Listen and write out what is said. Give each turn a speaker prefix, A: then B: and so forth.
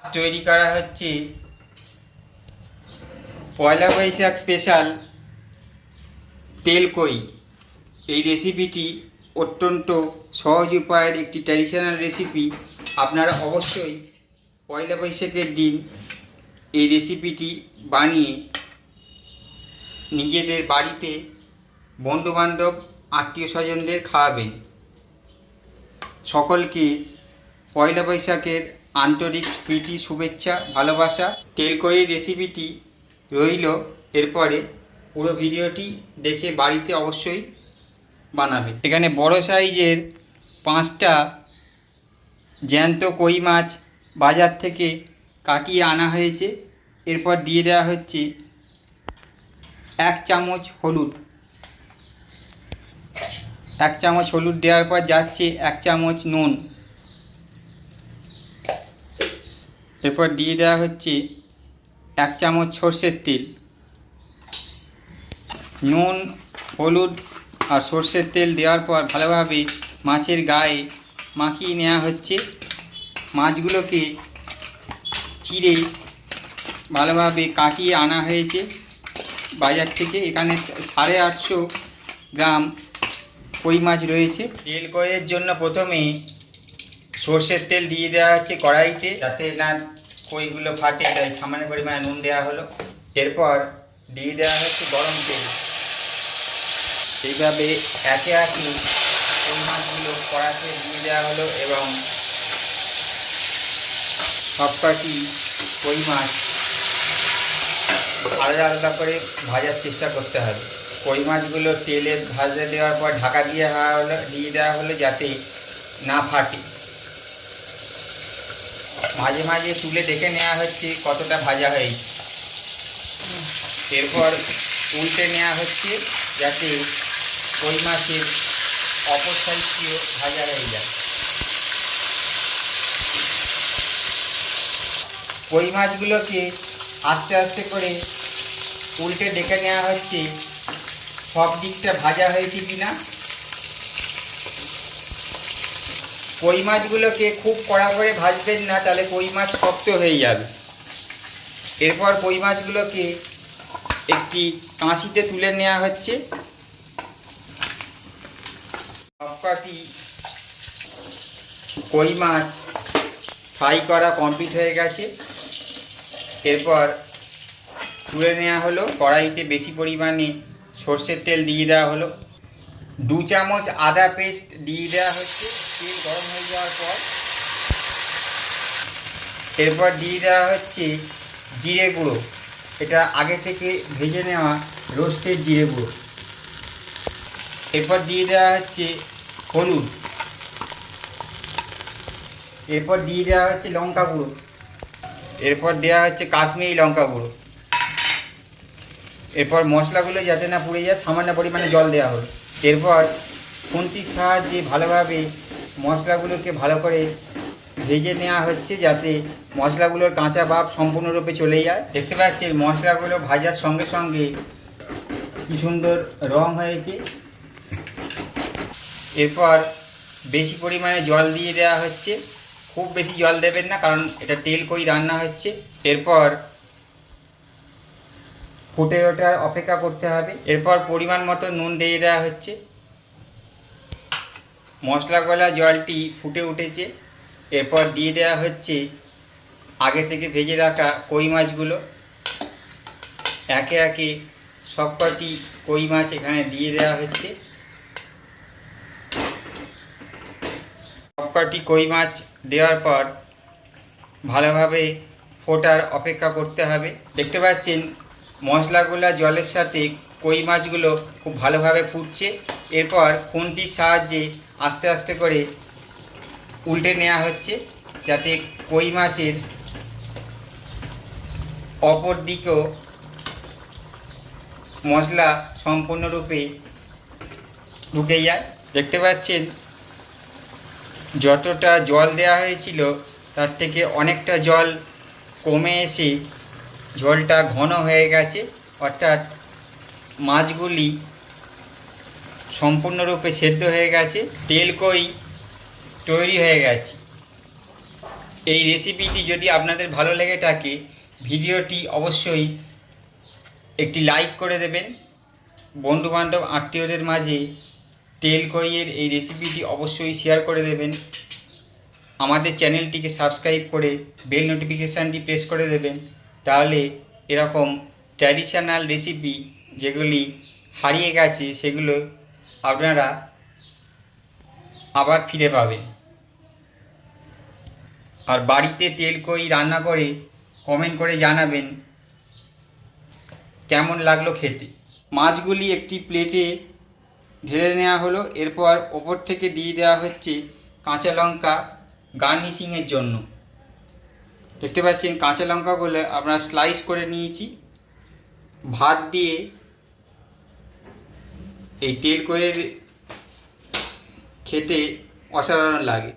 A: তৈরি করা হচ্ছে পয়লা বৈশাখ স্পেশাল তেল কই। এই রেসিপিটি অত্যন্ত সহজ উপায়ের একটি ট্র্যাডিশনাল রেসিপি। আপনারা অবশ্যই পয়লা বৈশাখের দিন এই রেসিপিটি বানিয়ে নিজেদের বাড়িতে বন্ধুবান্ধব আত্মীয় স্বজনদের খাওয়াবেন। সকলকে পয়লা বৈশাখের আন্তরিক প্রীতি, শুভেচ্ছা, ভালোবাসা। তেলকইয়ের রেসিপিটি রইল, এরপরে পুরো ভিডিওটি দেখে বাড়িতে অবশ্যই বানাবে। এখানে বড় সাইজের 5টা জ্যান্ত কই মাছ বাজার থেকে কাটিয়ে আনা হয়েছে। এরপর দিয়ে দেওয়া হচ্ছে 1 চামচ হলুদ। 1 চামচ হলুদ দেওয়ার পর যাচ্ছে 1 চামচ নুন। এরপর দিয়ে দেওয়া হচ্ছে 1 চামচ সর্ষের তেল। নুন, হলুদ আর সর্ষের তেল দেওয়ার পর ভালোভাবে মাছের গায়ে মাখিয়ে নেওয়া হচ্ছে। মাছগুলোকে চিড়ে ভালোভাবে কাটিয়ে আনা হয়েছে বাজার থেকে। এখানে 850 গ্রাম কই মাছ রয়েছে। তেল কইয়ের জন্য প্রথমে সর্ষের তেল দিয়ে দেওয়া হচ্ছে কড়াইতে, যাতে না কইগুলো ফাটে, তাই সামান্য পরিমাণে নুন দেওয়া হলো। এরপর দিয়ে দেওয়া হচ্ছে গরম তেল। এইভাবে একে একে কই মাছগুলো কড়াতে দিয়ে দেওয়া হলো এবং সবকটি কই মাছ আলাদা আলাদা করে ভাজার চেষ্টা করতে হবে। কই মাছগুলো তেলে ভাজা দেওয়ার পর ঢাকা দিয়ে দেওয়া হলো যাতে না ফাটে। মাঝে মাঝে তুলে দেখে নেওয়া হচ্ছে কতটা ভাজা হয়েছে। এরপর উল্টে নেওয়া হচ্ছে যাতে কই মাছের অপর সাইডটিও ভাজা হয়ে যায়। কই মাছগুলোকে আস্তে আস্তে করে উল্টে দেখে নেওয়া হচ্ছে সব দিকটা ভাজা হয়েছে কিনা। কই মাছগুলোকে খুব কড়া করে ভাজবেন না, তাহলে কই মাছ শক্ত হয়ে যাবে। এরপর কই মাছগুলোকে একটি কাঁচিতে তুলে নেওয়া হচ্ছে। সবকটি কই মাছ ফ্রাই করা কমপ্লিট হয়ে গেছে। এরপর তুলে নেওয়া হলো। কড়াইতে বেশি পরিমাণে সর্ষের তেল দিয়ে দেওয়া হলো। 2 চামচ আদা পেস্ট দিয়ে দেওয়া হচ্ছে তেল গরম হয়ে যাওয়ার পর। এরপর দিয়ে দেওয়া হচ্ছে জিরে গুঁড়ো। এটা আগে থেকে ভেজে নেওয়া রোস্টেড জিরে গুঁড়ো। এরপর দিয়ে দেওয়া হচ্ছে হলুদ। এরপর দিয়ে দেওয়া হচ্ছে লঙ্কা গুঁড়ো। এরপর দেওয়া হচ্ছে কাশ্মীরি লঙ্কা গুঁড়ো। এরপর মশলাগুলো যাতে না পুড়ে যায় সামান্য পরিমাণে জল দেওয়া হলো। এরপর খুন্তির সাহায্যে ভালোভাবে মশলাগুলোকে ভালো করে ভেজে নেওয়া হচ্ছে যাতে মশলাগুলোর কাঁচা ভাব সম্পূর্ণরূপে চলে যায়। দেখতে পাচ্ছেন মশলাগুলো ভাজার সঙ্গে সঙ্গে কি সুন্দর রং হয়েছে। এরপর বেশি পরিমাণে জল দিয়ে দেওয়া হচ্ছে। খুব বেশি জল দেবেন না, কারণ এটা তেল কই রান্না হচ্ছে। এরপর ফুটে ওঠার অপেক্ষা করতে হবে। এরপর পরিমাণ মতো নুন দিয়ে দেওয়া হচ্ছে। মশলা গলা জলটি ফুটে উঠেছে। এরপর দিয়ে দেওয়া হচ্ছে আগে থেকে ভেজে রাখা কই মাছগুলো। একে একে সবকটি কই মাছ এখানে দিয়ে দেওয়া হচ্ছে। সবকটি কই মাছ দেওয়ার পর ভালোভাবে ফোটার অপেক্ষা করতে হবে। দেখতে পাচ্ছেন মশলাগুলো জলের সাথে কই মাছগুলো খুব ভালোভাবে ফুটছে। এরপর খুন্তির সাহায্যে আস্তে আস্তে করে উল্টে নেওয়া হচ্ছে যাতে কই মাছের অপর দিকেও মশলা সম্পূর্ণরূপে ঢুকে যায়। দেখতে পাচ্ছেন যতটা জল দেওয়া হয়েছিল তার থেকে অনেকটা জল কমে এসে ঝোলটা ঘন হয়ে গেছে, অর্থাৎ মাছগুলি সম্পূর্ণরূপে সেদ্ধ হয়ে গেছে। তেল কই তৈরি হয়ে গেছে। এই রেসিপিটি যদি আপনাদের ভালো লেগে থাকে ভিডিওটি অবশ্যই একটি লাইক করে দেবেন। বন্ধুবান্ধব আত্মীয়দের মাঝে তেল কইয়ের এই রেসিপিটি অবশ্যই শেয়ার করে দেবেন। আমাদের চ্যানেলটিকে সাবস্ক্রাইব করে বেল নোটিফিকেশানটি প্রেস করে দেবেন, তাহলে এরকম ট্র্যাডিশনাল রেসিপি যেগুলি হারিয়ে গেছে সেগুলো আপনারা আবার ফিরে পাবেন। আর বাড়িতে তেল কই রান্না করে কমেন্ট করে জানাবেন কেমন লাগলো খেতে। মাছগুলি একটি প্লেটে ঢেলে নেওয়া হলো, এরপর ওপর থেকে দিয়ে দেওয়া হচ্ছে কাঁচা লঙ্কা গার্নিশিংয়ের জন্য। দেখতে পাচ্ছেন কাঁচা লঙ্কাগুলো আমরা স্লাইস করে নিয়েছি। ভাত দিয়ে এই তেল কইয়ের খেতে অসাধারণ লাগে।